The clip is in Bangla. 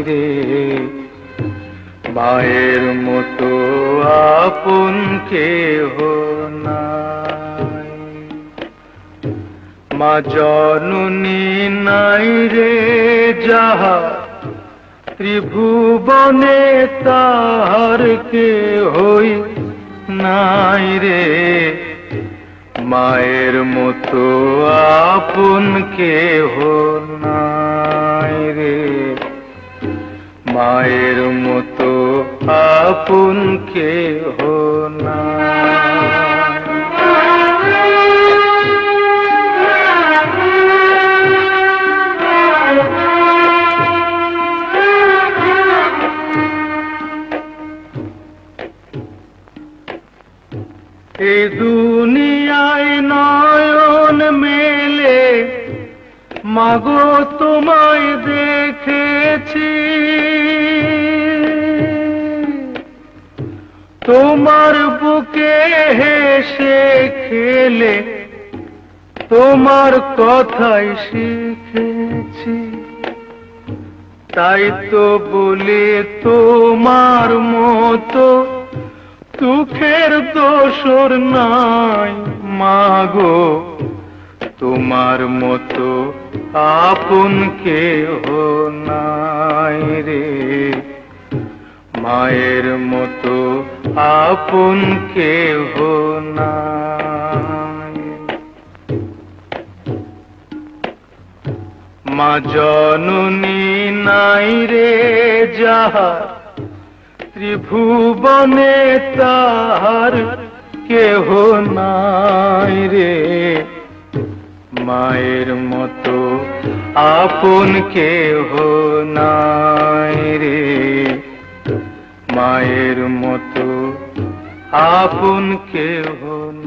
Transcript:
রে, মায়ের মতো আপন কেহ নাই। মা জননী নাই রে যাহার, ত্রিভুবনে তাহার কেহই নাই রে, মায়ের মতো আপন কেহ নাই রে, মায়ের মতো আপন কেহ নাই। এই দুনিয়ায় নয়ন মেলে মাগো তোমায় দেখেছি, তোমার বুকে হেসে খেলে তোমার কথাই শিখেছি। তাই তো বলে তোমার মতো দুঃখের দোসর নাই মাগো, তোমার মতো আপন কেহ নাই রে, মায়ের মতো আপন কেহ নাই। মা জননী নাই রে যাহার, ত্রিভুবনে তাহার কেহ নাই রে, মায়ের মতো আপন কেহ নাই রে, মায়ের মতো আপন কেহ নাই।